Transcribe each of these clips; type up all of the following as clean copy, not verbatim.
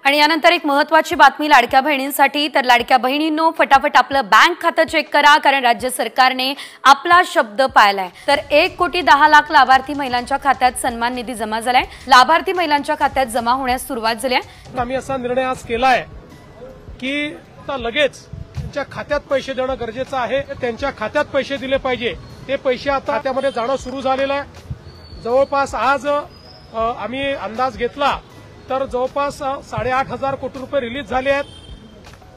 आणि यानंतर एक महत्त्वाची बातमी लाडक्या बहिणींसाठी। तर लाडक्या बहिणींनो, फटाफट आपलं बँक खातं चेक करा, कारण राज्य सरकारने आपला शब्द पाळलाय। तर 1,10,00,000 लाभार्थी महिलांच्या खात्यात सन्मान निधी जमा झालाय। लाभार्थी महिलांच्या खात्यात जमा होण्यास सुरुवात झाली आहे। आम्ही असा निर्णय आज केलाय की आता लगेच त्यांच्या खात्यात पैसे देणं गरजेचं आहे। त्यांच्या खात्यात पैसे दिले पाहिजे। ते पैसे आता खात्यामध्ये जाणं सुरू झालेलं आहे। जवळपास आज आम्ही अंदाज घेतला तर जवळपास 8,500 कोटी रुपये रिलीज झाले आहेत।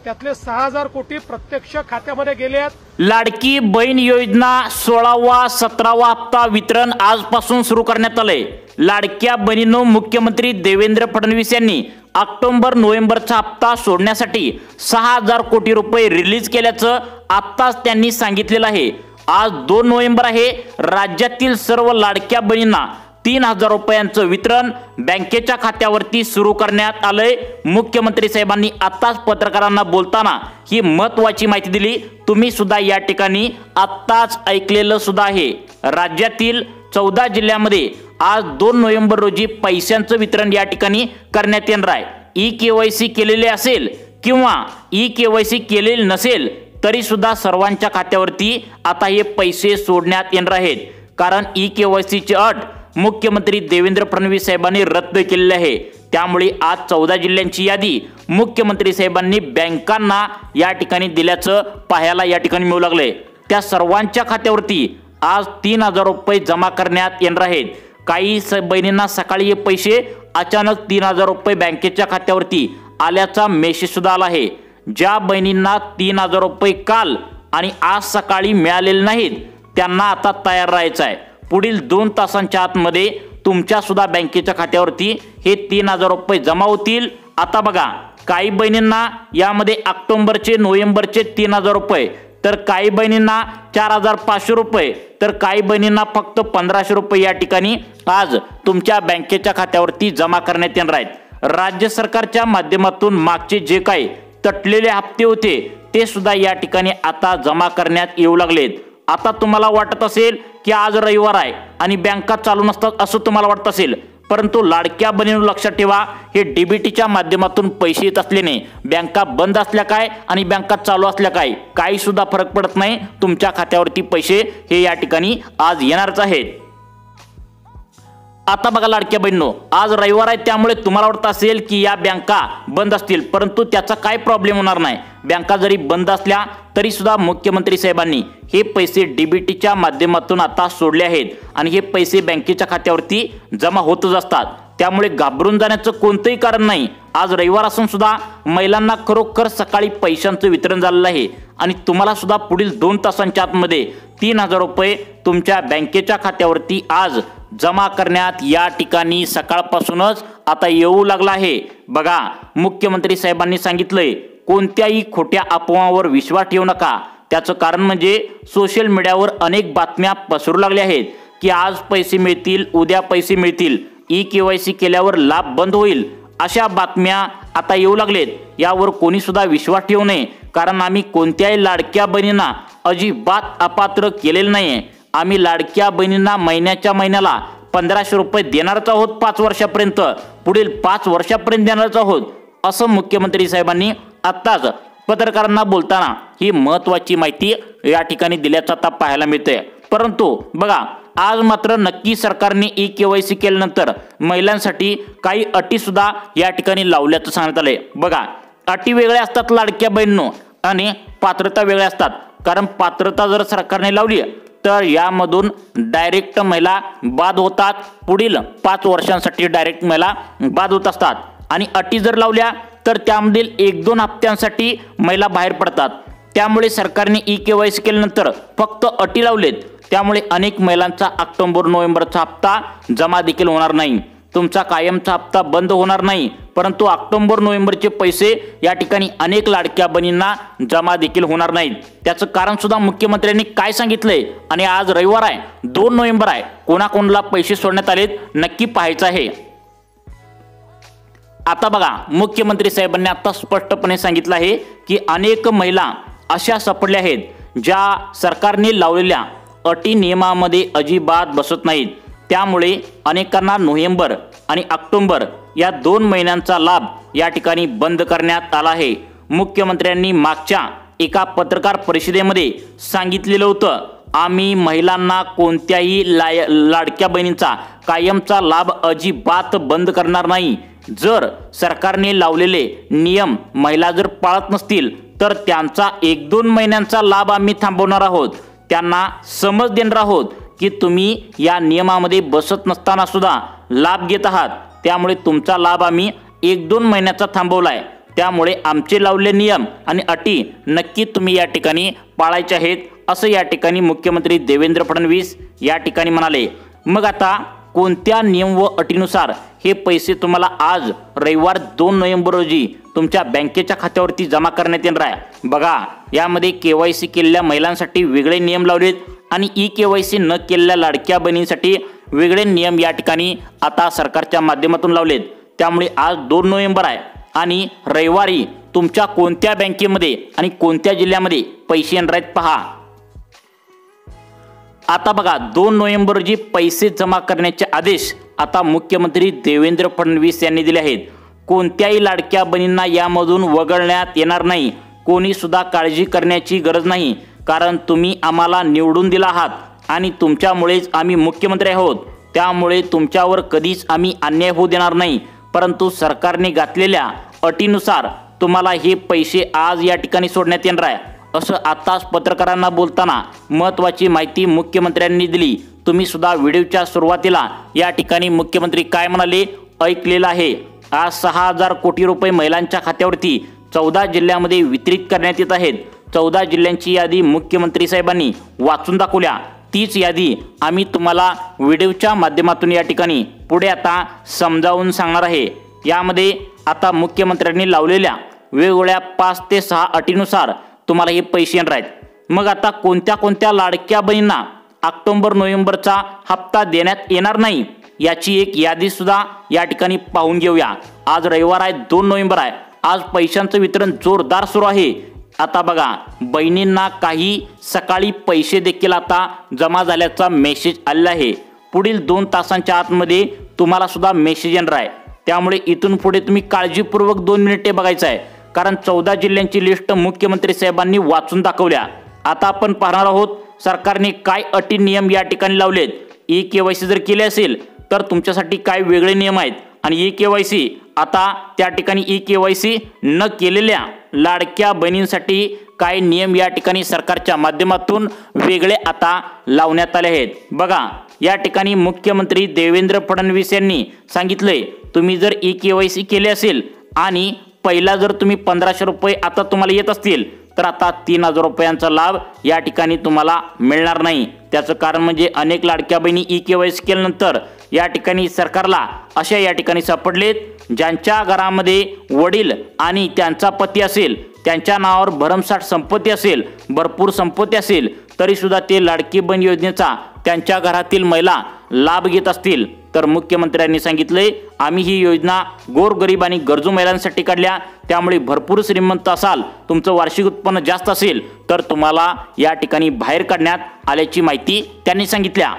त्यातले 6,000 कोटी प्रत्यक्ष खात्यामध्ये गेले आहेत। लाडकी बहीण योजना 16वा 17वा हप्ता वितरण आजपासून सुरू करण्यात आले। लाडक्या बहिणींनो, मुख्यमंत्री देवेंद्र फडणवीस यांनी ऑक्टोबर नोव्हेंबरचा हप्ता सोडण्यासाठी 6,000 कोटी रुपये रिलीज केल्याचं आत्ताच त्यांनी सांगितलेलं आहे। आज 2 नोव्हेंबर आहे। राज्यातील सर्व लाडक्या बहिणींना 3,000 रुपयांचं वितरण बँकेच्या खात्यावरती सुरू करण्यात आलंय। मुख्यमंत्री साहेबांनी आत्ताच पत्रकारांना बोलताना ही महत्त्वाची माहिती दिली। तुम्ही सुद्धा या ठिकाणी आत्ताच ऐकलेलं सुद्धा आहे। राज्यातील 14 जिल्ह्यामध्ये आज 2 नोव्हेंबर रोजी पैशांचं वितरण या ठिकाणी करण्यात येणार आहे। ई-केवायसी केलेले असेल किंवा ई-केवायसी केलेले नसेल तरी सुद्धा सर्वांच्या खात्यावरती आता हे पैसे सोडण्यात येणार आहेत, कारण ई-केवायसीची अट मुख्यमंत्री देवेंद्र फडणवीस साहेबांनी रद्द केलेली आहे। त्यामुळे आज 14 जिल्ह्यांची यादी मुख्यमंत्री साहेबांनी बँकांना या ठिकाणी दिल्याचं पाहायला या ठिकाणी मिळू लागले। त्या सर्वांच्या खात्यावरती आज 3,000 रुपये जमा करण्यात येणार आहेत। काही बहिणींना सकाळी हे पैसे अचानक 3,000 रुपये बँकेच्या खात्यावरती आल्याचा मेसेज सुद्धा आला आहे। ज्या बहिणींना 3,000 रुपये काल आणि आज सकाळी मिळालेले नाहीत त्यांना आता तयार राहायचं आहे। पुढील 2 तासांच्या आतमध्ये तुमच्या सुद्धा बँकेच्या खात्यावरती हे 3,000 रुपये जमा होतील। आता बघा, काही बहिणींना यामध्ये ऑक्टोबरचे नोव्हेंबरचे 3,000 रुपये, तर काही बहिणींना 4,500 रुपये, तर काही बहिणींना फक्त 1,500 रुपये या ठिकाणी आज तुमच्या बँकेच्या खात्यावरती जमा करण्यात येणार आहेत। राज्य सरकारच्या माध्यमातून मागचे जे काही तटलेले हप्ते होते ते सुद्धा या ठिकाणी आता जमा करण्यात येऊ लागलेत। आता तुम्हाला वाटत असेल की आज रविवार आहे आणि बँका चालू नसतात असं तुम्हाला वाटत असेल, परंतु लाडक्या बहिणींनो लक्षात ठेवा, हे डीबीटीच्या माध्यमातून पैसे येत असल्याने बँका बंद असल्या काय आणि बँका चालू असल्या काय काही सुद्धा फरक पडत नाही। तुमच्या खात्यावरती पैसे हे या ठिकाणी आज येणारच आहेत। आता बघा लाडक्या बहिणींनो, आज रविवार आहे त्यामुळे तुम्हाला वाटत असेल की या बँका बंद असतील, परंतु त्याचा काय प्रॉब्लेम होणार नाही। बँका जरी बंद असल्या तरी सुद्धा मुख्यमंत्री साहेबांनी हे पैसे डीबीटीच्या माध्यमातून आता सोडले आहेत आणि हे पैसे बँकेच्या खात्यावरती जमा होतच असतात। त्यामुळे घाबरून जाण्याचं कोणतंही कारण नाही। आज रविवार असून सुद्धा महिलांना खरोखर सकाळी पैशांचं वितरण झालेलं आहे आणि तुम्हाला सुद्धा पुढील 2 तासांच्या आतमध्ये 3,000 रुपये तुमच्या बँकेच्या खात्यावरती आज जमा करण्यात या ठिकाणी सकाळपासूनच आता येऊ लागला आहे। बघा, मुख्यमंत्री साहेबांनी सांगितलंय कोणत्याही खोट्या अफवांवर विश्वास ठेवू नका। त्याचं कारण म्हणजे सोशल मीडियावर अनेक बातम्या पसरू लागल्या आहेत की आज पैसे मिळतील, उद्या पैसे मिळतील, ई-केवायसी केल्यावर लाभ बंद होईल, अशा बातम्या आता येऊ लागलेत। यावर कोणी सुद्धा विश्वास ठेवू नये, कारण आम्ही कोणत्याही लाडक्या बहिणींना अजिबात अपात्र केलेलं नाहीये। आम्ही लाडक्या बहिणींना महिन्याच्या महिन्याला 1,500 रुपये देणारच आहोत 5 वर्षापर्यंत, पुढील 5 वर्षापर्यंत देणारच आहोत, असं मुख्यमंत्री साहेबांनी आत्ताच पत्रकारांना बोलताना ही महत्त्वाची माहिती या ठिकाणी दिल्याचं आता पाहायला मिळतंय। परंतु बघा, आज मात्र नक्की सरकारने ई-केवायसी केल्यानंतर महिलांसाठी काही अटी सुद्धा या ठिकाणी लावल्याचं सांगण्यात आलंय। बघा, अटी वेगळ्या असतात लाडक्या बहिणींनो आणि पात्रता वेगळ्या असतात, कारण पात्रता जर सरकारने लावली तर यामधून डायरेक्ट महिला बाद होतात, पुढील 5 वर्षांसाठी डायरेक्ट महिला बाद होत असतात। आणि अटी जर लावल्या तर त्यामधील 1-2 हप्त्यांसाठी महिला बाहेर पडतात। त्यामुळे सरकारने ई-केवायसी केल्यानंतर फक्त अटी लावलेत, त्यामुळे अनेक महिलांचा ऑक्टोबर नोव्हेंबरचा हप्ता जमा देखील होणार नाही। तुमचा कायमचा हप्ता बंद होणार नाही, परंतु ऑक्टोबर नोव्हेंबरचे पैसे या ठिकाणी अनेक लाडक्या बहिणींना जमा देखील होणार नाहीत। त्याचं कारण सुद्धा मुख्यमंत्र्यांनी काय सांगितलंय आणि आज रविवार आहे, 2 नोव्हेंबर आहे, कोणाकोणाला पैसे सोडण्यात आलेत नक्की पाहायचं आहे। आता बघा, मुख्यमंत्री साहेबांनी आता स्पष्टपणे सांगितलं आहे की अनेक महिला अशा सापडल्या आहेत ज्या सरकारने लावलेल्या अटी नियमामध्ये अजिबात बसत नाहीत। त्यामुळे अनेकांना नोव्हेंबर आणि ऑक्टोबर या 2 महिन्यांचा लाभ या ठिकाणी बंद करण्यात आला आहे। मुख्यमंत्र्यांनी मागच्या एका पत्रकार परिषदेमध्ये सांगितलेलं होतं, आम्ही महिलांना कोणत्याही लाडक्या बहिणींचा कायमचा लाभ अजिबात बंद करणार नाही। जर सरकारने लावलेले नियम महिला जर पाळत नसतील तर त्यांचा 1-2 महिन्यांचा लाभ आम्ही थांबवणार आहोत। त्यांना समज देणार आहोत की तुम्ही या नियमामध्ये बसत नसताना सुद्धा लाभ घेत आहात, त्यामुळे तुमचा लाभ आम्ही 1-2 महिन्याचा थांबवलाय। त्यामुळे आमचे लावलेले नियम आणि अटी नक्की तुम्ही या ठिकाणी पाळायचे आहेत, असं या ठिकाणी मुख्यमंत्री देवेंद्र फडणवीस या ठिकाणी म्हणाले। मग आता कोणत्या नियम व अटीनुसार हे पैसे तुम्हाला आज रविवार 2 नोव्हेंबर रोजी तुमच्या बँकेच्या खात्यावरती जमा करण्यात येणार आहे? बघा, यामध्ये KYC केलेल्या महिलांसाठी वेगळे नियम लावलेत आणि KYC न केलेल्या लाडक्या बहिणींसाठी वेगळे नियम या ठिकाणी आता सरकारच्या माध्यमातून लावलेत। त्यामुळे आज 2 नोव्हेंबर आहे आणि रविवारी तुमच्या कोणत्या बँकेमध्ये आणि कोणत्या जिल्ह्यामध्ये पैसे येणार आहेत पहा। आता बघा, 2 नोव्हेंबर रोजी पैसे जमा करण्याचे आदेश आता मुख्यमंत्री देवेंद्र फडणवीस यांनी दिले आहेत। कोणत्याही लाडक्या बहिणींना यामधून वगळण्यात येणार नाही। कोणी सुद्धा काळजी करण्याची गरज नाही, कारण तुम्ही आम्हाला निवडून दिला आहात आणि तुमच्यामुळेच आम्ही मुख्यमंत्री आहोत। त्यामुळे तुमच्यावर कधीच आम्ही अन्याय होऊ देणार नाही। परंतु सरकारने घातलेल्या अटीनुसार तुम्हाला हे पैसे आज या ठिकाणी सोडण्यात येणार आहे, असं आताच पत्रकारांना बोलताना महत्त्वाची माहिती मुख्यमंत्र्यांनी दिली। तुम्ही सुद्धा व्हिडिओच्या सुरुवातीला या ठिकाणी मुख्यमंत्री काय म्हणाले ऐकलेलं आहे। आज 6,000 कोटी रुपये महिलांच्या खात्यावरती 14 जिल्ह्यामध्ये वितरित करण्यात येत आहेत। 14 जिल्ह्यांची यादी मुख्यमंत्री साहेबांनी वाचून दाखवल्या। तीच यादी आम्ही तुम्हाला व्हिडिओच्या माध्यमातून या ठिकाणी पुढे आता समजावून सांगणार आहे। यामध्ये आता मुख्यमंत्र्यांनी लावलेल्या वेगवेगळ्या 5 ते 6 अटीनुसार तुम्हाला हे पैसे येणार आहेत। मग आता कोणत्या कोणत्या लाडक्या बहिणींना ऑक्टोबर नोव्हेंबरचा हप्ता देण्यात येणार नाही याची एक यादी सुद्धा या ठिकाणी पाहून घेऊया। आज रविवार आहे, 2 नोव्हेंबर आहे। आज पैशांचं वितरण जोरदार सुरू आहे। आता बघा, बहिणींना काही सकाळी पैसे देखील आता जमा झाल्याचा मेसेज आलेला आहे। पुढील 2 तासांच्या आतमध्ये तुम्हाला सुद्धा मेसेज येणार आहे। त्यामुळे इथून पुढे तुम्ही काळजीपूर्वक 2 मिनिटे बघायचं आहे, कारण 14 जिल्ह्यांची लिस्ट मुख्यमंत्री साहेबांनी वाचून दाखवल्या। आता आपण पाहणार आहोत सरकारने काय अटी नियम या ठिकाणी लावलेत। KYC जर केले असेल तर तुमच्यासाठी काय वेगळे नियम आहेत आणि KYC आता त्या ठिकाणी KYC न केलेल्या लाडक्या बहिणींसाठी काय नियम या ठिकाणी सरकारच्या माध्यमातून वेगळे आता लावण्यात आले आहेत। बघा, या ठिकाणी मुख्यमंत्री देवेंद्र फडणवीस यांनी सांगितले, तुम्ही जर KYC केले असेल आणि पहिला जर तुम्ही 1500 रुपये आता तुम्हाला येत असतील तर आता 3000 रुपयांचा लाभ या ठिकाणी तुम्हाला मिळणार नाही। त्याचं कारण म्हणजे अनेक लाडक्या बहिणी KYC केल्यानंतर या ठिकाणी सरकारला अशा या ठिकाणी सापडलेत ज्यांच्या घरामध्ये वडील आणि त्यांचा पती असेल, त्यांच्या नावावर भरमसाठ संपत्ती असेल, भरपूर संपत्ती असेल, तरी सुद्धा ते लाडकी बहीण योजनेचा त्यांच्या घरातील महिला लाभ घेत असतील तर मुख्यमंत्र्यांनी सांगितले, आम्ही ही योजना गोरगरीब आणि गरजू महिलांसाठी काढल्या। त्यामुळे भरपूर श्रीमंत असाल, तुमचं वार्षिक उत्पन्न जास्त असेल तर तुम्हाला या ठिकाणी बाहेर काढण्यात आल्याची माहिती त्यांनी सांगितल्या।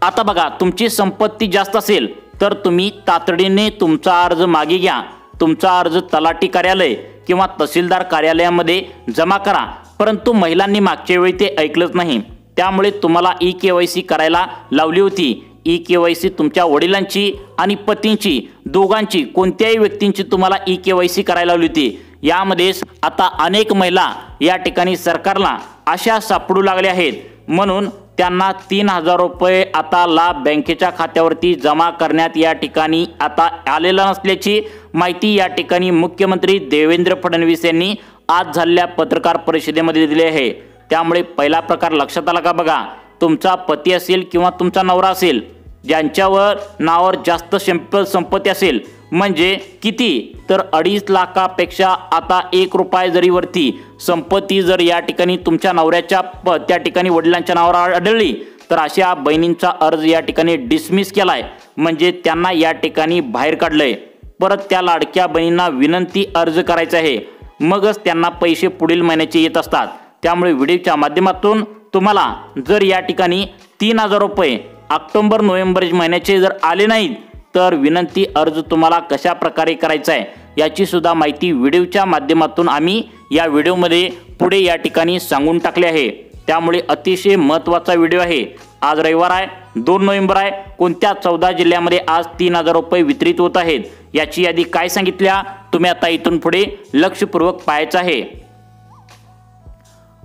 आता बघा, तुमची संपत्ती जास्त असेल तर तुम्ही तातडीने तुमचा अर्ज मागे घ्या। तुमचा अर्ज तलाठी कार्यालय किंवा तहसीलदार कार्यालयामध्ये जमा करा। परंतु महिलांनी मागच्या वेळी ते ऐकलंच नाही, त्यामुळे तुम्हाला KYC करायला लावली होती। KYC तुमच्या वडिलांची आणि पतींची, दोघांची, कोणत्याही व्यक्तींची तुम्हाला KYC करायला लावली होती। यामध्येच आता अनेक महिला या ठिकाणी सरकारला अशा सापडू लागल्या आहेत, म्हणून त्यांना 3000 रुपये आता लाभ बँकेच्या खात्यावरती जमा करण्यात या ठिकाणी आता आलेला नसल्याची माहिती या ठिकाणी मुख्यमंत्री देवेंद्र फडणवीस यांनी आज झालेल्या पत्रकार परिषदेमध्ये दिली आहे। त्यामुळे पहिला प्रकार लक्षात आला का? बघा, तुमचा पती असेल किंवा तुमचा नवरा असेल, ज्यांच्यावर नावावर जास्त संपत्ती असेल, म्हणजे किती तर 2.5 लाखापेक्षा आता 1 रुपया जरी वरती संपत्ती जर या ठिकाणी तुमच्या नवऱ्याच्या त्या ठिकाणी वडिलांच्या नावावर आढळली तर अशा बहिणींचा अर्ज या ठिकाणी डिसमिस केलाय, म्हणजे त्यांना या ठिकाणी बाहेर काढलंय। परत त्या लाडक्या बहिणींना विनंती अर्ज करायचा आहे, मगच त्यांना पैसे पुढील महिन्याचे येत असतात। त्यामुळे व्हिडिओच्या माध्यमातून तुम्हाला जर या ठिकाणी 3000 रुपये ऑक्टोबर नोव्हेंबर महिन्याचे जर आले नाहीत तर विनंती अर्ज तुम्हाला कशा प्रकारे करायचा आहे याची सुद्धा माहिती व्हिडिओच्या माध्यमातून आम्ही या व्हिडिओमध्ये पुढे या ठिकाणी सांगून टाकले आहे। त्यामुळे अतिशय महत्त्वाचा व्हिडिओ आहे। आज रविवार आहे, 2 नोव्हेंबर आहे। कोणत्या 14 जिल्ह्यामध्ये आज 3000 रुपये वितरित होत आहेत याची यादी काय सांगितल्या तुम्ही आता इथून पुढे लक्षपूर्वक पाहायचं आहे।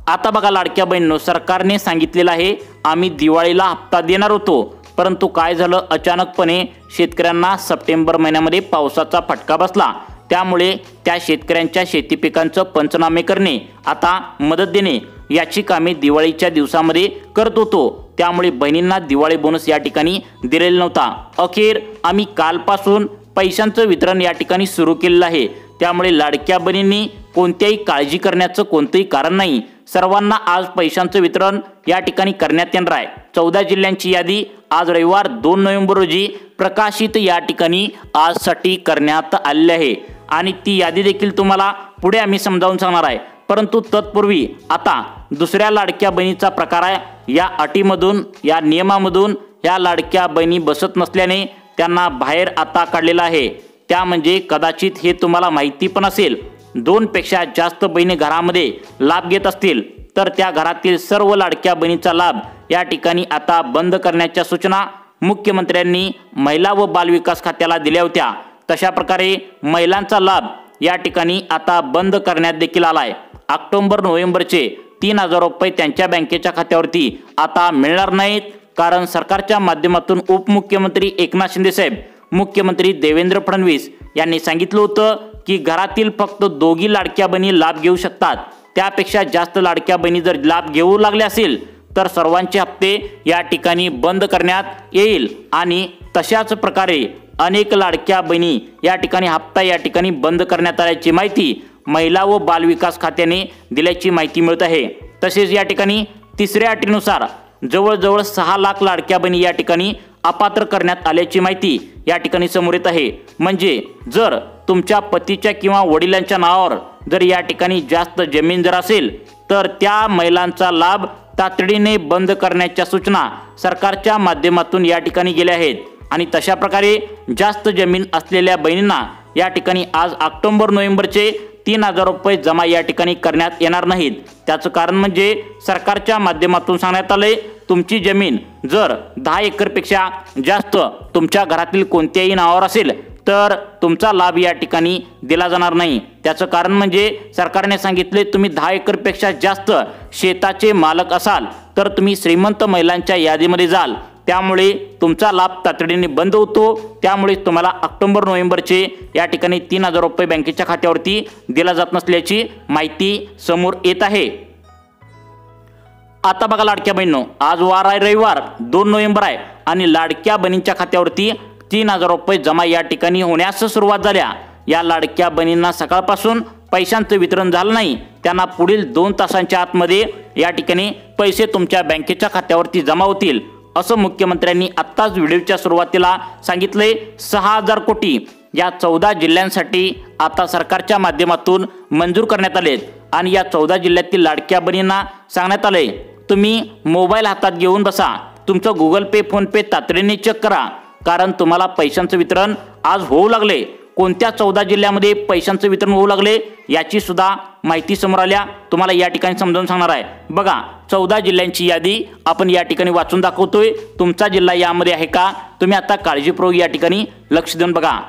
आता बघा लाडक्या बहिणींनो, सरकारने सांगितलेलं आहे आम्ही दिवाळीला हप्ता देणार होतो, परंतु काय झालं, अचानकपणे शेतकऱ्यांना सप्टेंबर महिन्यामध्ये पावसाचा फटका बसला। त्यामुळे त्या शेतकऱ्यांच्या शेती पिकांचं पंचनामे करणे, आता मदत देणे याची कामे दिवाळीच्या दिवसामध्ये करत होतो। त्यामुळे बहिणींना दिवाळी बोनस या ठिकाणी दिलेला नव्हता। अखेर आम्ही कालपासून पैशांचं वितरण या ठिकाणी सुरू केलेलं आहे। त्यामुळे लाडक्या बहिणींनी कोणत्याही काळजी करण्याचं कोणतंही कारण नाही। सर्वांना आज पैशांचं वितरण या ठिकाणी करण्यात येणार आहे। 14 जिल्ह्यांची यादी आज रविवार 2 नोव्हेंबर रोजी प्रकाशित या ठिकाणी आजसाठी करण्यात आलेली आहे आणि ती यादी देखील तुम्हाला पुढे आम्ही समजावून सांगणार आहे। परंतु तत्पूर्वी आता दुसऱ्या लाडक्या बहिणीचा प्रकार आहे। या अटीमधून, या नियमामधून या लाडक्या बहिणी बसत नसल्याने त्यांना बाहेर आता काढलेला आहे। त्या म्हणजे कदाचित हे तुम्हाला माहिती पण असेल, 2 पेक्षा जास्त बहिणी घरामध्ये लाभ घेत असतील तर त्या घरातील सर्व लाडक्या बहिणीचा लाभ या ठिकाणी आता बंद करण्याच्या सूचना मुख्यमंत्र्यांनी महिला व बालविकास खात्याला दिल्या होत्या। तशा प्रकारे महिलांचा लाभ या ठिकाणी आता बंद करण्यात देखील आलाय। ऑक्टोबर नोव्हेंबरचे 3000 रुपये त्यांच्या बँकेच्या खात्यावरती आता मिळणार नाहीत, कारण सरकारच्या माध्यमातून उपमुख्यमंत्री एकनाथ शिंदे साहेब, मुख्यमंत्री देवेंद्र फडणवीस यांनी सांगितलं होतं की घरातील फक्त 2 लाडक्या बहिणी लाभ घेऊ शकतात। त्यापेक्षा जास्त लाडक्या बहिणी जर लाभ घेऊ लागले असेल तर सर्वांचे हप्ते या ठिकाणी बंद करण्यात येईल आणि तशाच प्रकारे अनेक लाडक्या बहिणी या ठिकाणी हप्ता या ठिकाणी बंद करण्यात आल्याची माहिती महिला व बालविकास खात्याने दिल्याची माहिती मिळत आहे। तसेच या ठिकाणी तिसऱ्या अटीनुसार जवळजवळ 6 लाख लाडक्या बहिणी या ठिकाणी अपात्र करण्यात आल्याची माहिती या ठिकाणी समोर येत आहे। म्हणजे जर तुमच्या पतीच्या किंवा वडिलांच्या नावावर जर या ठिकाणी जास्त जमीन जर असेल तर त्या महिलांचा लाभ तातडीने बंद करण्याच्या सूचना सरकारच्या माध्यमातून या ठिकाणी गेल्या आहेत आणि तशा प्रकारे जास्त जमीन असलेल्या बहिणींना या ठिकाणी आज ऑक्टोबर नोव्हेंबरचे 3000 रुपये जमा या ठिकाणी करण्यात येणार नाहीत। त्याचं कारण म्हणजे सरकारच्या माध्यमातून सांगण्यात आले तुमची जमीन जर 10 एकरपेक्षा जास्त तुमच्या घरातील कोणत्याही नावावर असेल तर तुमचा लाभ या ठिकाणी दिला जाणार नाही। त्याचं कारण म्हणजे सरकारने सांगितले तुम्ही 10 एकरपेक्षा जास्त शेताचे मालक असाल तर तुम्ही श्रीमंत महिलांच्या यादीमध्ये जाल, त्यामुळे तुमचा लाभ तातडीने बंद होतो। त्यामुळे तुम्हाला ऑक्टोबर नोव्हेंबरचे या ठिकाणी 3000 रुपये बँकेच्या खात्यावरती दिला जात नसल्याची माहिती समोर येत आहे। आता बघा लाडक्या बहिणींनो, आज वार आहे रविवार 2 नोव्हेंबर आहे आणि लाडक्या बहिणींच्या खात्यावरती 3000 रुपये जमा या ठिकाणी होण्यास सुरुवात झाल्या। या लाडक्या बहिणींना सकाळपासून पैशांचं वितरण झालं नाही, त्यांना पुढील 2 तासांच्या आतमध्ये या ठिकाणी पैसे तुमच्या बँकेच्या खात्यावरती जमा होतील असं मुख्यमंत्र्यांनी आत्ताच व्हिडिओच्या सुरुवातीला सांगितले। 6000 कोटी या 14 जिल्ह्यांसाठी आता सरकारच्या माध्यमातून मंजूर करण्यात आलेत आणि या 14 जिल्ह्यातील लाडक्या बहिणींना सांगण्यात आले तुम्ही मोबाईल हातात घेऊन बसा, तुमचं गुगल पे, फोन पे तातडीने चेक करा, कारण तुम्हाला पैशांचं वितरण आज होऊ लागले। कोणत्या 14 जिल्ह्यामध्ये पैशांचं वितरण होऊ लागले याची सुद्धा माहिती समोर आल्या, तुम्हाला या ठिकाणी समजावून सांगणार आहे। बघा 14 जिल्ह्यांची यादी आपण या ठिकाणी वाचून दाखवतोय, तुमचा जिल्हा यामध्ये आहे का तुम्ही आता काळजीपूर्वक या ठिकाणी लक्ष देऊन बघा।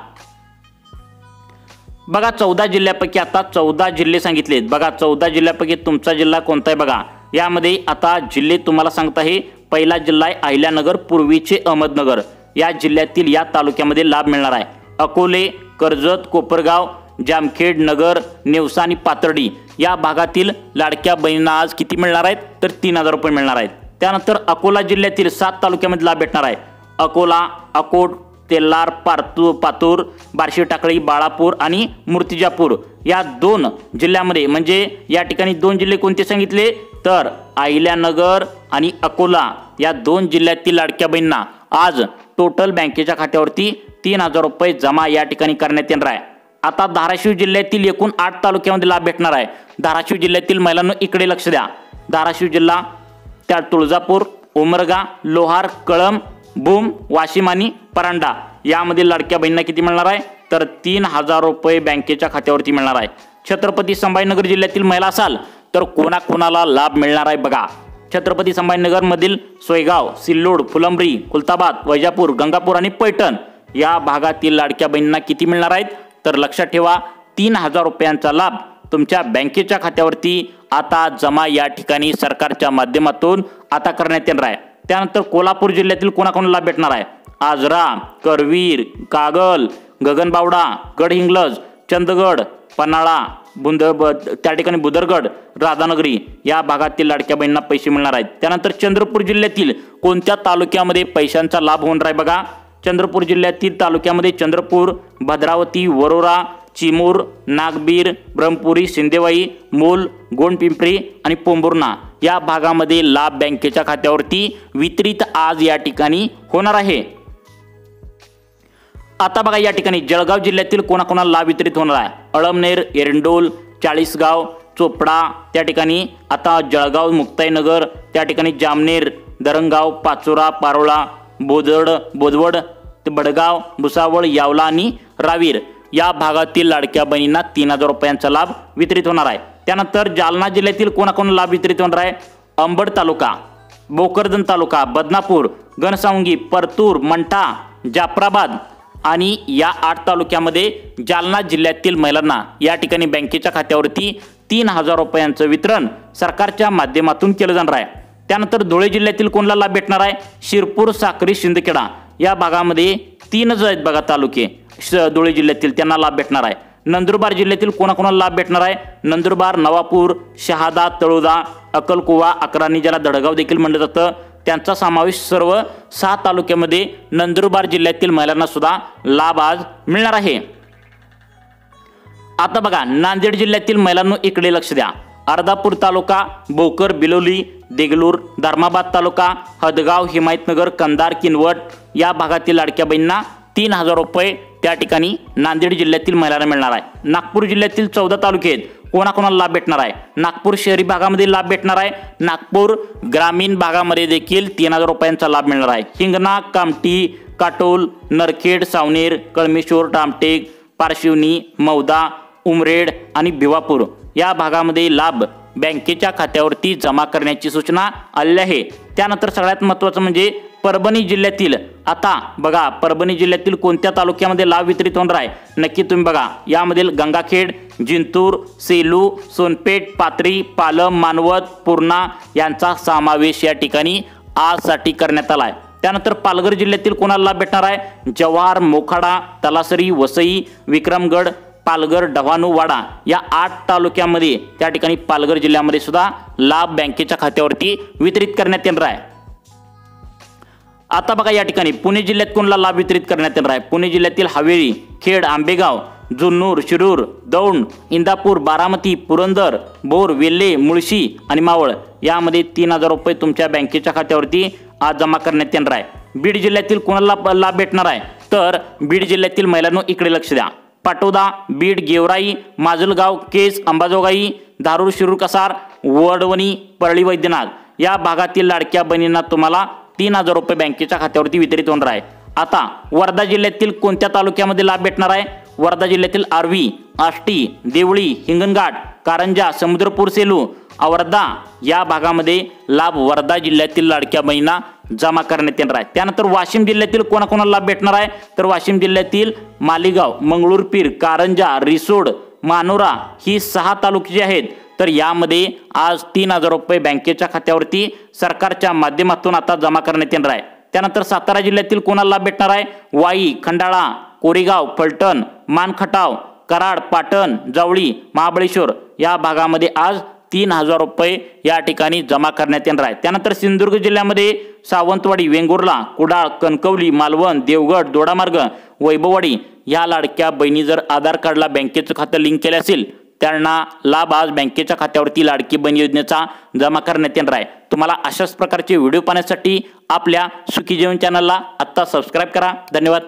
बघा 14 जिल्ह्यापैकी आता 14 जिल्हे सांगितलेत। बघा 14 जिल्ह्यापैकी तुमचा जिल्हा कोणता आहे बघा। यामध्ये आता जिल्हे तुम्हाला सांगत आहे। पहिला जिल्हा आहे अहिल्यानगर, पूर्वीचे अहमदनगर। या जिल्ह्यातील या तालुक्यामध्ये लाभ मिळणार आहे। अकोले, कर्जत, कोपरगाव, जामखेड, नगर, नेवसा आणि पाथर्डी या भागातील लाडक्या बहिणींना आज किती मिळणार आहेत तर 3000 रुपये मिळणार आहेत। त्यानंतर अकोला जिल्ह्यातील 7 तालुक्यामध्ये लाभ भेटणार आहे। अकोला, अकोट, तेल्लार, पातूर, बार्शी टाकळी, बाळापूर आणि मूर्तिजापूर या 2 जिल्ह्यामध्ये, म्हणजे या ठिकाणी 2 जिल्हे कोणते सांगितले तर अहिल्यानगर आणि अकोला या 2 जिल्ह्यातील लाडक्या बहिणींना आज टोटल बँकेच्या खात्यावरती 3000 रुपये जमा या ठिकाणी करण्यात येणार आहे। आता धाराशिव जिल्ह्यातील एकूण 8 तालुक्यामध्ये लाभ भेटणार आहे। धाराशिव जिल्ह्यातील महिलांनो इकडे लक्ष द्या। धाराशिव जिल्हा, त्या तुळजापूर, उमरगा, लोहार, कळंब, भूम, वाशिम आणि परांडा यामध्ये लाडक्या बहिणींना किती मिळणार आहे तर 3,000 रुपये बँकेच्या खात्यावरती मिळणार आहे। छत्रपती संभाजीनगर जिल्ह्यातील महिला असाल तर कोणाकोणाला लाभ मिळणार आहे बघा। छत्रपती संभाजीनगर मधील सोयगाव, सिल्लोड, फुलंब्री, खुलताबाद, वैजापूर, गंगापूर आणि पैठण या भागातील लाडक्या बहिणींना किती मिळणार आहेत तर लक्षात ठेवा 3,000 रुपयांचा लाभ तुमच्या बँकेच्या खात्यावरती आता जमा या ठिकाणी सरकारच्या माध्यमातून आता करण्यात येणार आहे। त्यानंतर कोल्हापूर जिल्ह्यातील कोणाकोणाला लाभ भेटणार आहे आजरा, करवीर, कागल, गगनबावडा, गडहिंग्लज, चंदगड, पन्हाळा, त्या ठिकाणी बुदरगड, राधानगरी या भागातील लाडक्या बहिणींना पैसे मिळणार आहेत। त्यानंतर चंद्रपूर जिल्ह्यातील कोणत्या तालुक्यामध्ये पैशांचा लाभ होणार आहे बघा। चंद्रपूर जिल्ह्यातील तालुक्यामध्ये चंद्रपूर, भद्रावती, वरोरा, चिमूर, नागबीर, ब्रह्मपुरी, सिंदेवाई, मूल, गोंडपिंपरी आणि पोंभुर्णा या भागामध्ये लाभ बँकेच्या खात्यावरती वितरित आज या ठिकाणी होणार आहे। आता बघा या ठिकाणी जळगाव जिल्ह्यातील कोणाकोणाला लाभ वितरित होणार आहे अळमनेर, एरंडोल, चाळीसगाव, चोपडा त्या ठिकाणी आता जळगाव, मुक्ताईनगर त्या ठिकाणी जामनेर, दरंगाव, पाचोरा, पारोळा, बोदवड, बडगाव, भुसावळ, यावला आणि रावीर या भागातील लाडक्या बहिणींना 3,000 रुपयांचा लाभ वितरित होणार आहे। त्यानंतर जालना जिल्ह्यातील कोणाकोणाला लाभ वितरित होणार आहे अंबड तालुका, भोकरदन तालुका, बदनापूर, घनसावंगी, परतूर, मंठा, जाफराबाद आणि या 8 तालुक्यामध्ये जालना जिल्ह्यातील महिलांना या ठिकाणी बँकेच्या खात्यावरती 3,000 रुपयांचं वितरण सरकारच्या माध्यमातून केलं जाणार आहे। त्यानंतर धुळे जिल्ह्यातील कोणाला लाभ भेटणार आहे शिरपूर, साक्री, शिंदखेडा या भागामध्ये 3च आहेत बघा तालुके धुळे जिल्ह्यातील त्यांना लाभ भेटणार आहे। नंदुरबार जिल्ह्यातील कोणाकोणाला लाभ भेटणार आहे नंदुरबार, नवापूर, शहादा, तळोदा, अक्कलकुवा, अकराणी ज्याला दडगाव देखील म्हणलं जातं त्यांचा समावेश सर्व 6 तालुक्यामध्ये नंदुरबार जिल्ह्यातील महिलांना सुद्धा लाभ आज मिळणार आहे। आता बघा नांदेड जिल्ह्यातील महिलांनो इकडे लक्ष द्या। अर्धापूर तालुका, भोकर, बिलोली, देगलूर, धर्माबाद तालुका, हदगाव, हिमायतनगर, कंधार, किनवट या भागातील लाडक्या बहिणींना 3,000 रुपये त्या ठिकाणी नांदेड जिल्ह्यातील महिलांना मिळणार आहे। नागपूर जिल्ह्यातील 14 तालुके आहेत कोणाकोणाला लाभ भेटणार आहे नागपूर शहरी भागामध्ये लाभ भेटणार आहे। नागपूर ग्रामीण भागामध्ये देखील 3,000 रुपयांचा लाभ मिळणार आहे। हिंगणा, कामठी, काटोल, नरखेड, सावनेर, कळमेश्वर, रामटेक, पारशिवनी, मौदा, उमरेड आणि भिवापूर या भागामध्ये लाभ बँकेच्या खात्यावरती जमा करण्याची सूचना आली आहे। त्यानंतर सगळ्यात महत्त्वाचं म्हणजे परभणी जिल्ह्यातील आता बघा परभणी जिल्ह्यातील कोणत्या तालुक्यामध्ये लाभ वितरित होणार आहे नक्की तुम्ही बघा। यामधील गंगाखेड, जिंतूर, सेलू, सोनपेठ, पाथरी, पालम, मानवत, पूर्णा यांचा समावेश या ठिकाणी आजसाठी करण्यात आला आहे। त्यानंतर पालघर जिल्ह्यातील कोणाला लाभ भेटणार आहे जव्हार, मोखाडा, तलासरी, वसई, विक्रमगड, पालघर, डव्हाणू, वाडा या 8 तालुक्यामध्ये त्या ठिकाणी पालघर जिल्ह्यामध्ये सुद्धा लाभ बँकेच्या खात्यावरती वितरित करण्यात येणार आहे। आता बघा या ठिकाणी पुणे जिल्ह्यात कोणाला लाभ वितरित करण्यात येणार आहे पुणे जिल्ह्यातील हवेली, खेड, आंबेगाव, जुन्नर, शिरूर, दौंड, इंदापूर, बारामती, पुरंदर, बोर, वेल्हे, मुळशी आणि मावळ यामध्ये 3,000 रुपये तुमच्या बँकेच्या खात्यावरती आज जमा करण्यात येणार आहे। बीड जिल्ह्यातील कोणाला लाभ भेटणार आहे तर बीड जिल्ह्यातील महिलांनो इकडे लक्ष द्या। पाटोदा, बीड, गेवराई, माजलगाव, केज, अंबाजोगाई, धारूर, शिरूर, कसार, वडवणी, परळी, वैद्यनाथ या भागातील लाडक्या बहिणींना तुम्हाला 3,000 रुपये बँकेच्या खात्यावरती वितरित होणार आहे। आता वर्धा जिल्ह्यातील कोणत्या तालुक्यामध्ये लाभ भेटणार आहे वर्धा जिल्ह्यातील आर्वी, आष्टी, देवळी, हिंगणघाट, कारंजा, समुद्रपूर, सेलू, वर्धा या भागामध्ये लाभ वर्धा जिल्ह्यातील लाडक्या बहिणींना जमा करण्यात येणार आहे। त्यानंतर वाशिम जिल्ह्यातील कोणाकोणाला लाभ भेटणार आहे तर वाशिम जिल्ह्यातील मालेगाव, मंगळूरपीर, कारंजा, रिसोड, मानोरा ही 6 तालुके जे आहेत तर यामध्ये आज 3,000 रुपये बँकेच्या खात्यावरती सरकारच्या माध्यमातून आता जमा करण्यात येणार आहे। त्यानंतर सातारा जिल्ह्यातील कोणाला लाभ भेटणार आहे वाई, खंडाळा, कोरेगाव, फलटण, मानखटाव, कराड, पाटण, जावळी, महाबळेश्वर या भागामध्ये आज 3,000 रुपये या ठिकाणी जमा करण्यात येणार आहे। त्यानंतर सिंधुदुर्ग जिल्ह्यामध्ये सावंतवाडी, वेंगुर्ला, कुडाळ, कणकवली, मालवण, देवगड, दोडामार्ग, वैभववाडी या लाडक्या बहिणी जर आधार कार्डला बँकेचं खातं लिंक केले असेल त्यांना लाभ आज बँकेच्या खात्यावरती लाडकी बहीण योजनेचा जमा करण्यात येणार आहे। तुम्हाला अशाच प्रकारचे व्हिडिओ पाहण्यासाठी आपल्या सुखी जीवन चॅनलला आत्ता सबस्क्राईब करा। धन्यवाद।